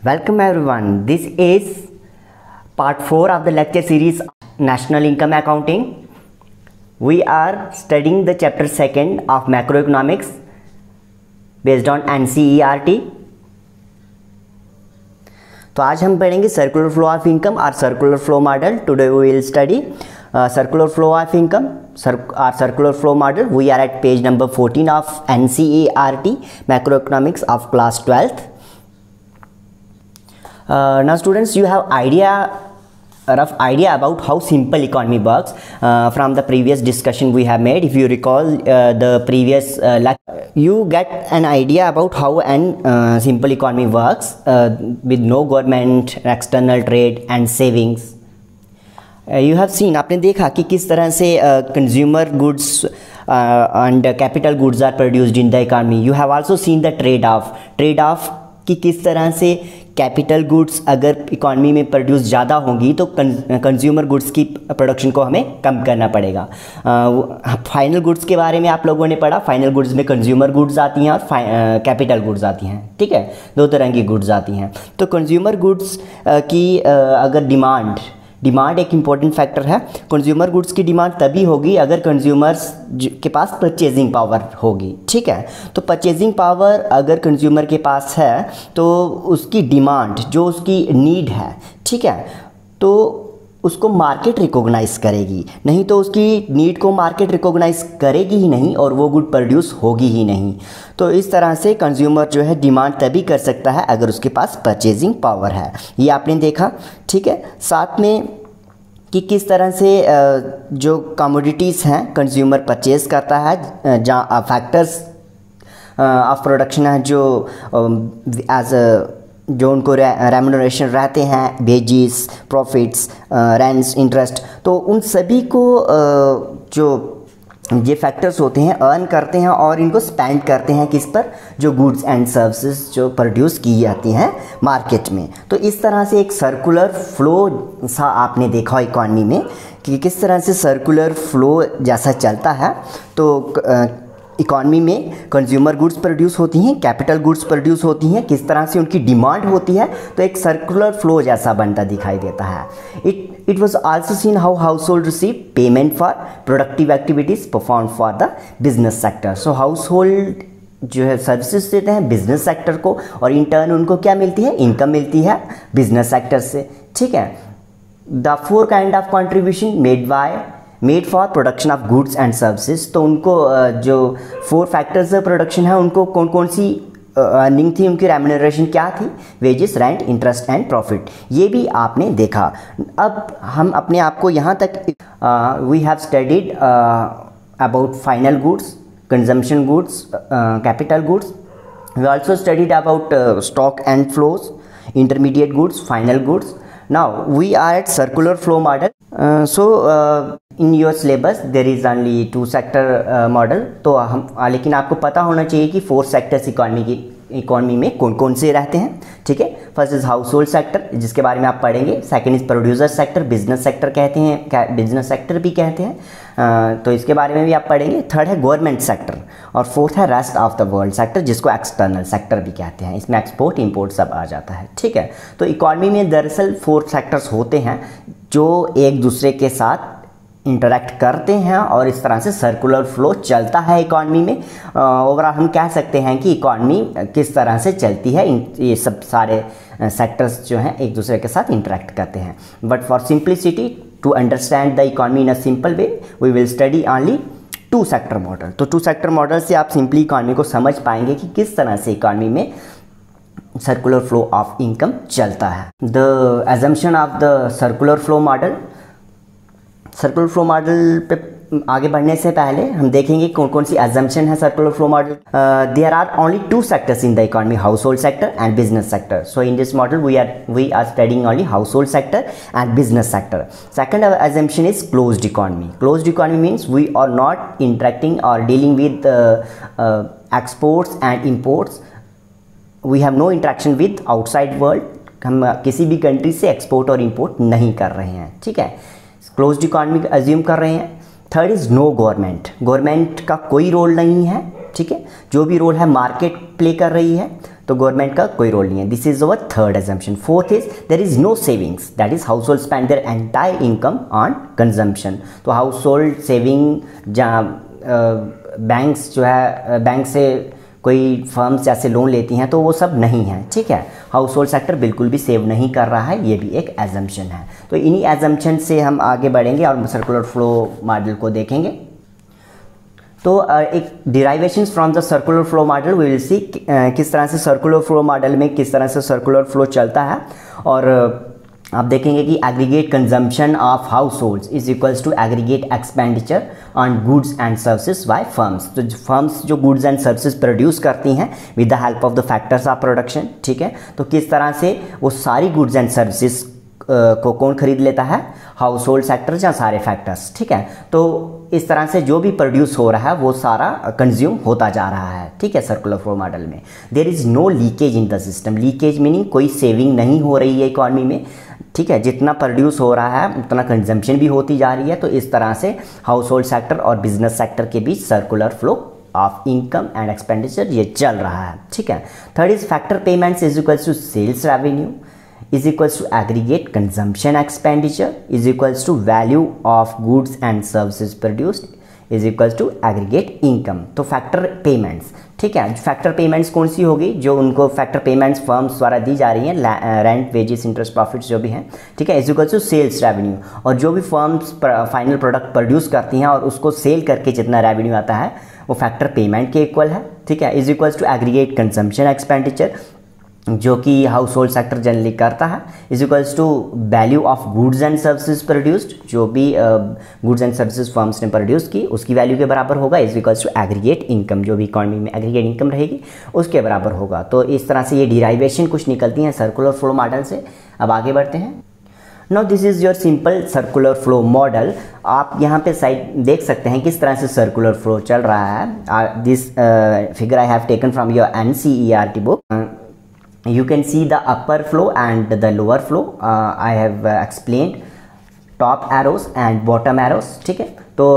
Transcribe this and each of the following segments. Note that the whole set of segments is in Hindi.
Welcome everyone. This is part 4 of the lecture series National Income Accounting. We are studying the chapter 2nd of macroeconomics based on NCERT. तो आज हम पढ़ेंगे सर्कुलर फ्लो ऑफ इनकम और circular flow model. Today we will study circular flow of income or circular flow model. We are at page number 14 of NCERT macroeconomics of class 12th. Now students, you have rough idea about how simple economy works from the previous discussion we have made. If you recall the previous lecture, you get an idea about how an simple economy works with no government, external trade and savings. You have seen, आपने देखा कि किस तरह से consumer goods and capital goods are produced in the economy. You have also seen the trade-off कि किस तरह से कैपिटल गुड्स अगर इकॉनमी में प्रोड्यूस ज़्यादा होंगी तो कंज्यूमर गुड्स की प्रोडक्शन को हमें कम करना पड़ेगा. फाइनल गुड्स के बारे में आप लोगों ने पढ़ा. फाइनल गुड्स में कंज्यूमर गुड्स आती हैं और कैपिटल गुड्स आती हैं. ठीक है, दो तरह की गुड्स आती हैं. तो कंज्यूमर गुड्स की अगर डिमांड एक इम्पॉर्टेंट फैक्टर है. कंज्यूमर गुड्स की डिमांड तभी होगी अगर कंज्यूमर्स के पास परचेजिंग पावर होगी. ठीक है, तो परचेजिंग पावर अगर कंज्यूमर के पास है तो उसकी डिमांड जो उसकी नीड है, ठीक है, तो उसको मार्केट रिकॉग्नाइज करेगी. नहीं तो उसकी नीड को मार्केट रिकॉग्नाइज करेगी ही नहीं और वो गुड प्रोड्यूस होगी ही नहीं. तो इस तरह से कंज्यूमर जो है डिमांड तभी कर सकता है अगर उसके पास परचेजिंग पावर है. ये आपने देखा. ठीक है, साथ में कि किस तरह से जो कमोडिटीज़ हैं कंज्यूमर परचेज करता है, जहाँ फैक्टर्स ऑफ प्रोडक्शन है जो एज जो उनको रेम्यूनरेशन रहते हैं, वेजेस, प्रॉफिट्स, रेंट्स, इंटरेस्ट, तो उन सभी को जो ये फैक्टर्स होते हैं अर्न करते हैं और इनको स्पेंड करते हैं किस पर, जो गुड्स एंड सर्विसेज जो प्रोड्यूस की जाती हैं मार्केट में. तो इस तरह से एक सर्कुलर फ्लो सा आपने देखा इकॉनमी में कि किस तरह से सर्कुलर फ्लो जैसा चलता है. तो इकॉनमी में कंज्यूमर गुड्स प्रोड्यूस होती हैं, कैपिटल गुड्स प्रोड्यूस होती हैं, किस तरह से उनकी डिमांड होती है, तो एक सर्कुलर फ्लो जैसा बनता दिखाई देता है. It was also seen how house hold receive payment for productive activities perform for the business sector. So house hold जो है सर्विसेज देते हैं बिजनेस सेक्टर को और इन टर्न उनको क्या मिलती है, इनकम मिलती है बिजनेस सेक्टर से. ठीक है, the 4 kind of contribution made for production of goods and services. तो उनको जो 4 फैक्टर्स प्रोडक्शन है उनको कौन कौन सी अर्निंग थी, उनकी रेम्यूनरेशन क्या थी, wages, rent, interest and profit, ये भी आपने देखा. अब हम अपने आप को यहाँ तक we have studied about final goods, consumption goods, capital goods. We also studied about stock and flows, intermediate goods, final goods. Now we are at circular flow model. In your syllabus there is only 2 sector model. तो हम लेकिन आपको पता होना चाहिए कि 4 सेक्टर्स इकॉनमी में कौन कौन से रहते हैं. ठीक है, first is house hold sector जिसके बारे में आप पढ़ेंगे. Second is producer sector, business sector कहते हैं, बिजनेस सेक्टर भी कहते हैं, तो इसके बारे में भी आप पढ़ेंगे. थर्ड है गवर्नमेंट सेक्टर और फोर्थ है rest of the world sector जिसको एक्सटर्नल सेक्टर भी कहते हैं. इसमें एक्सपोर्ट इंपोर्ट सब आ जाता है. ठीक है, तो इकॉनमी में दरअसल 4 सेक्टर्स होते हैं जो एक दूसरे के साथ इंटरेक्ट करते हैं और इस तरह से सर्कुलर फ्लो चलता है इकॉनमी में. ओवरऑल हम कह सकते हैं कि इकॉनमी किस तरह से चलती है, ये सब सारे सेक्टर्स जो हैं एक दूसरे के साथ इंटरेक्ट करते हैं. But for simplicity to understand the economy in a simple way we will study only 2 sector model. तो 2 सेक्टर मॉडल से आप सिंपली इकॉनमी को समझ पाएंगे कि किस तरह से इकॉनमी में सर्कुलर फ्लो ऑफ इनकम चलता है. The assumption of the circular flow model. Circular flow model पे आगे बढ़ने से पहले हम देखेंगे कौन कौन सी एजम्पशन है circular flow model. There are only 2 sectors in the economy, household sector and business sector. So in this model we are studying only household sector and business sector. Second assumption is closed economy. Closed economy means we are not interacting और dealing with exports and imports. We have no interaction with outside world. हम किसी भी कंट्री से एक्सपोर्ट और इम्पोर्ट नहीं कर रहे हैं. ठीक है, क्लोज्ड इकॉनमी अज्यूम कर रहे हैं. थर्ड इज़ नो गवर्नमेंट का कोई रोल नहीं है. ठीक है, जो भी रोल है मार्केट प्ले कर रही है. तो गवर्नमेंट का कोई रोल नहीं है। This is our third assumption. Fourth is there is no savings, that is household spend their entire income on consumption. तो हाउस होल्ड सेविंग जहाँ बैंक्स जो है, बैंक से कोई फर्म्स जैसे लोन लेती हैं तो वो सब नहीं है, ठीक है। हाउस होल्ड सेक्टर बिल्कुल भी सेव नहीं कर रहा है, ये भी एक एजम्पशन है। तो इन्हीं एजम्पशन से हम आगे बढ़ेंगे और सर्कुलर फ्लो मॉडल को देखेंगे। तो एक derivations from the circular flow model we will see किस तरह से सर्कुलर फ्लो मॉडल में किस तरह से सर्कुलर फ्लो चलता है। और आप देखेंगे कि aggregate consumption of households is equals to aggregate expenditure on goods and services by firms. तो फर्म्स जो गुड्स एंड सर्विसेज प्रोड्यूस करती हैं with the help of the factors of production, ठीक है। तो किस तरह से वो सारी गुड्स एंड सर्विसेज को कौन खरीद लेता है, हाउस होल्ड सेक्टर या सारे फैक्टर्स, ठीक है। तो इस तरह से जो भी प्रोड्यूस हो रहा है वो सारा कंज्यूम होता जा रहा है, ठीक है। सर्कुलर फ्लो मॉडल में there is no leakage in the system. Leakage meaning कोई सेविंग नहीं हो रही है इकॉनमी में, ठीक है। जितना प्रोड्यूस हो रहा है उतना कंजम्पशन भी होती जा रही है। तो इस तरह से हाउस होल्ड सेक्टर और बिजनेस सेक्टर के बीच circular flow of income and expenditure ये चल रहा है, ठीक है। Third is factor payments is equals to sales revenue is equals to aggregate consumption expenditure is equals to value of goods and services produced is equals to aggregate income। तो फैक्टर पेमेंट्स, ठीक है। फैक्टर पेमेंट्स कौन सी होगी, जो उनको फैक्टर पेमेंट्स फर्म्स द्वारा दी जा रही हैं, रेंट, वेजेस, इंटरेस्ट, प्रॉफिट्स जो भी हैं, ठीक है, is equals to sales revenue. और जो भी फर्म्स फाइनल प्रोडक्ट प्रोड्यूस करती हैं और उसको सेल करके जितना रेवेन्यू आता है वो फैक्टर पेमेंट के इक्वल है, ठीक है। Is equals to aggregate consumption expenditure जो कि हाउस होल्ड सेक्टर जनरली करता है, is equals to value of goods and services produced, जो भी गुड्स एंड सर्विसेज फर्म्स ने प्रोड्यूस की उसकी वैल्यू के बराबर होगा, is equals to aggregate income, जो भी इकॉनमी में एग्रीगेट इनकम रहेगी उसके बराबर होगा। तो इस तरह से ये डिराइवेशन कुछ निकलती हैं सर्कुलर फ्लो मॉडल से। अब आगे बढ़ते हैं। Now this is your simple circular flow model. आप यहाँ पे साइड देख सकते हैं किस तरह से सर्कुलर फ्लो चल रहा है। This figure I have taken from your NCERT book. You can see the upper flow and the lower flow. I have explained top arrows and bottom arrows, ठीक है। तो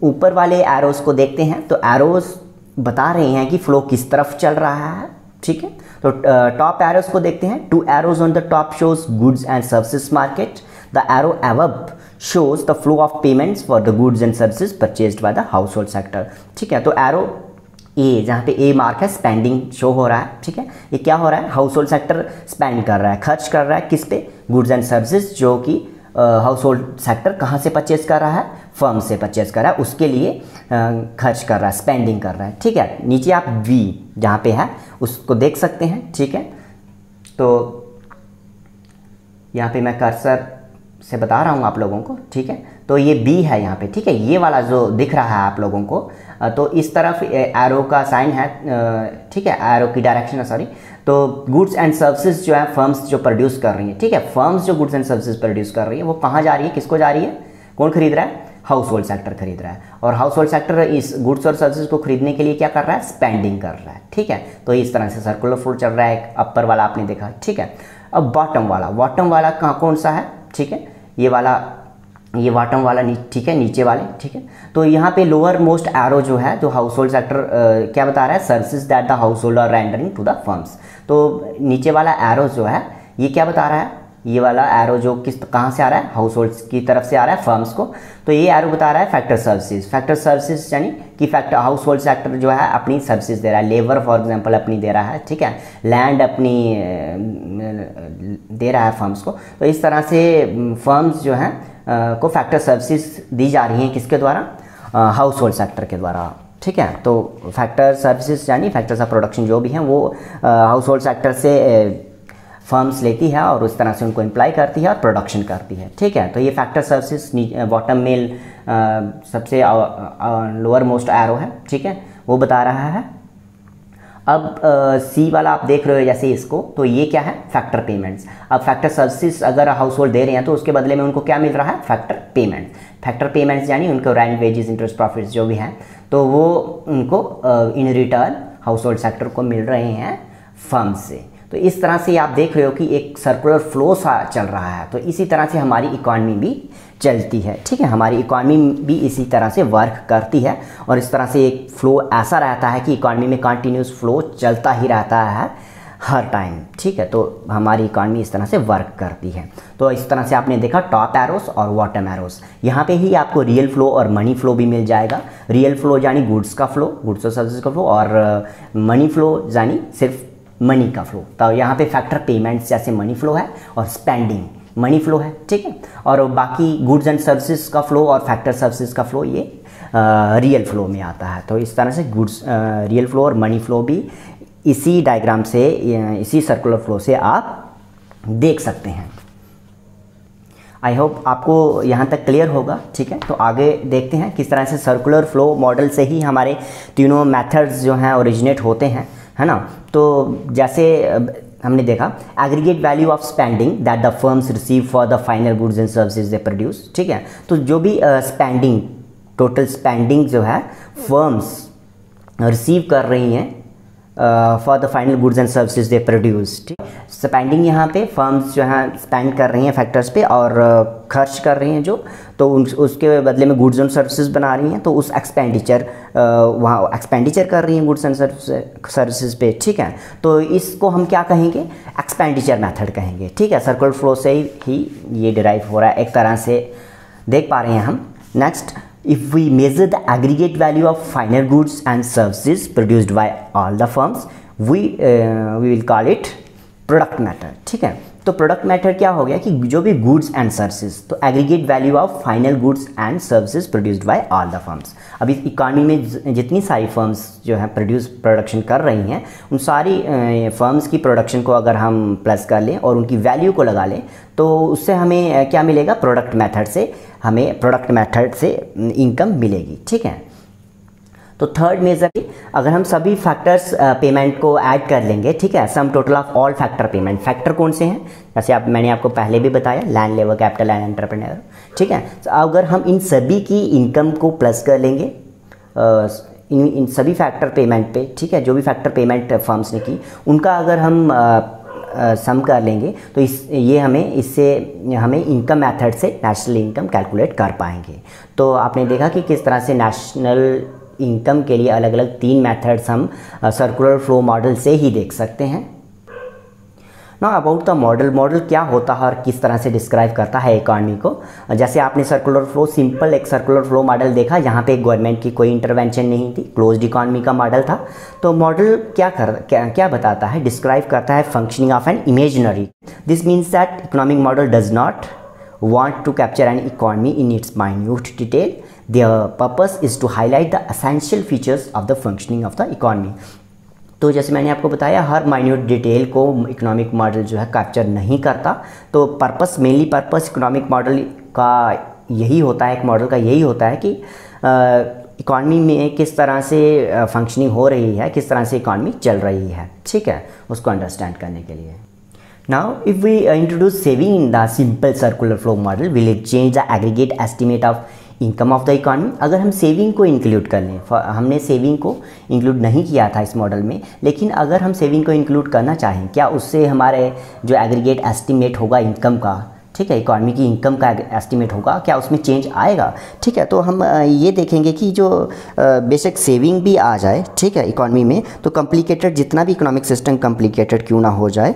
ऊपर वाले arrows को देखते हैं तो arrows बता रहे हैं कि flow किस तरफ चल रहा है, ठीक है। तो top arrows को देखते हैं। Two arrows on the top shows goods and services market. The arrow above shows the flow of payments for the goods and services purchased by the household sector, ठीक है। तो arrow ए, जहाँ पे ए मार्क है, स्पेंडिंग शो हो रहा है, ठीक है। ये क्या हो रहा है, हाउस होल्ड सेक्टर स्पेंड कर रहा है, खर्च कर रहा है किस पे, गुड्स एंड सर्विसेज, जो कि हाउस होल्ड सेक्टर कहाँ से परचेज कर रहा है, फर्म से परचेज कर रहा है, उसके लिए खर्च कर रहा है, स्पेंडिंग कर रहा है, ठीक है। नीचे आप वी जहाँ पे है उसको देख सकते हैं, ठीक है। तो यहाँ पे मैं कर्सर से बता रहा हूँ आप लोगों को, ठीक है। तो ये बी है यहाँ पे, ठीक है। ये वाला जो दिख रहा है आप लोगों को, तो इस तरफ एरो का साइन है, ठीक है, एरो की डायरेक्शन है, सॉरी। तो गुड्स एंड सर्विसेज जो है फर्म्स जो प्रोड्यूस कर रही हैं, ठीक है, फर्म्स जो गुड्स एंड सर्विसेज प्रोड्यूस कर रही है वो कहाँ जा रही है, किसको जा रही है, कौन खरीद रहा है, हाउस होल्ड सेक्टर खरीद रहा है। और हाउस होल्ड सेक्टर इस गुड्स और सर्विसेज को खरीदने के लिए क्या कर रहा है, स्पेंडिंग कर रहा है, ठीक है। तो इस तरह से सर्कुलर फ्लो चल रहा है। अपर वाला आपने देखा, ठीक है। अब बॉटम वाला कहाँ कौन सा है, ठीक है, ये बॉटम वाला ठीक है, नीचे वाले, ठीक है। तो यहाँ पे लोअर मोस्ट एरो जो है, जो हाउस होल्ड सेक्टर क्या बता रहा है, services that the household are rendering to the firms. तो नीचे वाला एरो जो है ये क्या बता रहा है, ये वाला एरो जो कहाँ से आ रहा है, हाउस होल्ड की तरफ से आ रहा है फर्म्स को। तो ये एरो बता रहा है फैक्टर सर्विसेज यानी कि फैक्टर हाउस होल्ड सेक्टर जो है अपनी सर्विसेज दे रहा है, लेबर फॉर एग्जांपल अपनी दे रहा है, ठीक है, लैंड अपनी दे रहा है फर्म्स को। तो इस तरह से फर्म्स जो हैं को फैक्टर सर्विसेज दी जा रही हैं किसके द्वारा, हाउस होल्ड सेक्टर के द्वारा, ठीक है। तो फैक्टर सर्विसेज यानी फैक्टर्स ऑफ प्रोडक्शन जो भी हैं वो हाउस होल्ड सेक्टर से फर्म्स लेती है और उस तरह से उनको इम्प्लाई करती है और प्रोडक्शन करती है, ठीक है। तो ये फैक्टर सर्विसेज बॉटम में सबसे लोअर मोस्ट एरो है, ठीक है, वो बता रहा है। अब सी वाला आप देख रहे हो जैसे इसको, तो ये क्या है, फैक्टर पेमेंट्स। अब फैक्टर सर्विसेज अगर हाउस होल्ड दे रहे हैं तो उसके बदले में उनको क्या मिल रहा है, फैक्टर पेमेंट्स यानी उनको रेंट, वेजेस, इंटरेस्ट, प्रॉफिट्स जो भी हैं तो वो उनको in return house hold sector को मिल रहे हैं फर्म से। तो इस तरह से आप देख रहे हो कि एक सर्कुलर फ्लो सा चल रहा है। तो इसी तरह से हमारी इकॉनमी भी चलती है, ठीक है, हमारी इकॉनमी भी इसी तरह से वर्क करती है। और इस तरह से एक फ्लो ऐसा रहता है कि इकॉनमी में कंटिन्यूस फ्लो चलता ही रहता है हर टाइम, ठीक है। तो हमारी इकॉनमी इस तरह से वर्क करती है। तो इस तरह से आपने देखा टॉप एरोस और बॉटम एरोस। यहाँ पे ही आपको रियल फ्लो और मनी फ्लो भी मिल जाएगा। रियल फ्लो यानी गुड्स का फ्लो, गुड्स और सर्विसेज का फ्लो, और मनी फ्लो यानी सिर्फ मनी का फ्लो। तो यहाँ पे फैक्टर पेमेंट्स जैसे मनी फ्लो है और स्पेंडिंग मनी फ्लो है, ठीक है। और बाकी गुड्स एंड सर्विसेज का फ्लो और फैक्टर सर्विसेज का फ्लो ये रियल फ्लो में आता है। तो इस तरह से गुड्स रियल फ्लो और मनी फ्लो भी इसी डायग्राम से, इसी सर्कुलर फ्लो से आप देख सकते हैं। आई होप आपको यहाँ तक क्लियर होगा, ठीक है। तो आगे देखते हैं किस तरह से सर्कुलर फ्लो मॉडल से ही हमारे तीनों मेथड्स जो हैं ओरिजिनेट होते हैं, है ना। तो जैसे हमने देखा aggregate value of spending that the firms receive for the final goods and services they produce, ठीक है। तो जो भी स्पेंडिंग, टोटल स्पेंडिंग जो है फर्म्स रिसीव कर रही हैं for the final goods and services they produce, ठीक। स्पेंडिंग यहाँ पे फर्म्स जो है स्पेंड कर रही हैं फैक्टर्स पे और खर्च कर रही हैं जो, तो उसके बदले में गुड्स एंड सर्विसेज बना रही हैं, तो उस एक्सपेंडिचर वहाँ एक्सपेंडिचर कर रही हैं गुड्स एंड सर्विसेज पे, ठीक है। तो इसको हम क्या कहेंगे, एक्सपेंडिचर मेथड कहेंगे, ठीक है। सर्कुलर फ्लो से ही ये डिराइव हो रहा है, एक तरह से देख पा रहे हैं हम। Next, if we measure the aggregate value of final goods and services produced by all the firms, we will call it product method, ठीक है। तो प्रोडक्ट मेथड क्या हो गया कि जो भी गुड्स एंड सर्विसेज, तो aggregate value of final goods and services produced by all the firms. अभी इकॉनमी में जितनी सारी फर्म्स जो है प्रोडक्शन कर रही हैं, उन सारी फर्म्स की प्रोडक्शन को अगर हम प्लस कर लें और उनकी वैल्यू को लगा लें, तो उससे हमें क्या मिलेगा, प्रोडक्ट मेथड से हमें प्रोडक्ट मेथड से इनकम मिलेगी, ठीक है। तो थर्ड मेजर, अगर हम सभी फैक्टर्स पेमेंट को ऐड कर लेंगे, ठीक है, sum total of all factor payment. Factor कौन से हैं, जैसे मैंने आपको पहले भी बताया, land, labour, capital and entrepreneur, ठीक है। तो अगर हम इन सभी की इनकम को प्लस कर लेंगे इन सभी फैक्टर पेमेंट पे, ठीक है, जो भी फैक्टर पेमेंट फर्म्स ने की, उनका अगर हम सम कर लेंगे, तो इससे हमें इनकम मेथड से नेशनल इनकम कैलकुलेट कर पाएंगे। तो आपने देखा कि किस तरह से नेशनल इनकम के लिए अलग अलग 3 मेथड्स हम सर्कुलर फ्लो मॉडल से ही देख सकते हैं। नाउ अबाउट द मॉडल क्या होता है और किस तरह से डिस्क्राइब करता है इकॉनमी को। जैसे आपने सर्कुलर फ्लो, सिंपल एक सर्कुलर फ्लो मॉडल देखा, यहाँ पे गवर्नमेंट की कोई इंटरवेंशन नहीं थी, क्लोज्ड इकॉनमी का मॉडल था। तो मॉडल क्या बताता है, डिस्क्राइब करता है functioning of an imaginary. This means that economic model does not want to capture an economy in its minute detail. Their purpose is to highlight the essential features of the functioning of the economy. तो जैसे मैंने आपको बताया, हर माइन्यूट डिटेल को इकोनॉमिक मॉडल जो है कैप्चर नहीं करता। तो मेनली पर्पस इकोनॉमिक मॉडल का यही होता है, एक मॉडल का यही होता है कि इकॉनमी में किस तरह से फंक्शनिंग हो रही है, किस तरह से इकॉनमी चल रही है, ठीक है, उसको अंडरस्टैंड करने के लिए। Now, if we introduce saving in the simple circular flow model, will it change the aggregate estimate of income of the economy? अगर हम सेविंग को इंक्लूड कर लें, हमने सेविंग को इंक्लूड नहीं किया था इस मॉडल में, लेकिन अगर हम सेविंग को इंक्लूड करना चाहें, क्या उससे हमारे जो एग्रीगेट एस्टिमेट होगा इनकम का, ठीक है, इकॉनमी की इनकम का एस्टिमेट होगा, क्या उसमें चेंज आएगा, ठीक है। तो हम ये देखेंगे कि जो बेशक सेविंग भी आ जाए, ठीक है, इकॉनमी में, तो कॉम्प्लिकेटेड, जितना भी इकोनॉमिक सिस्टम कॉम्प्लिकेटेड क्यों ना हो जाए,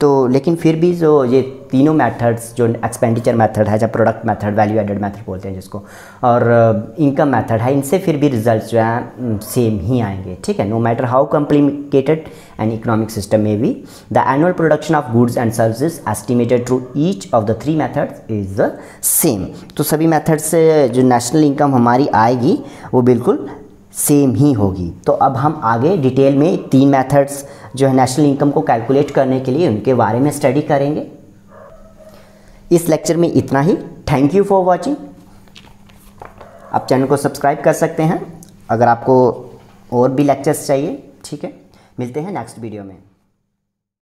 तो लेकिन फिर भी जो ये तीनों मेथड्स, जो एक्सपेंडिचर मेथड है, जब product method, value added method बोलते हैं जिसको, और इनकम मेथड है, इनसे फिर भी रिजल्ट्स जो हैं सेम ही आएंगे, ठीक है। No matter how complicated an economic system में be, the annual production of goods and services estimated through each of the 3 methods is the same. तो सभी मेथड से जो नेशनल इनकम हमारी आएगी वो बिल्कुल सेम ही होगी। तो अब हम आगे डिटेल में 3 मेथड्स जो है नेशनल इनकम को कैलकुलेट करने के लिए, उनके बारे में स्टडी करेंगे। इस लेक्चर में इतना ही। Thank you for watching. आप चैनल को सब्सक्राइब कर सकते हैं अगर आपको और भी लेक्चर्स चाहिए, ठीक है। मिलते हैं नेक्स्ट वीडियो में।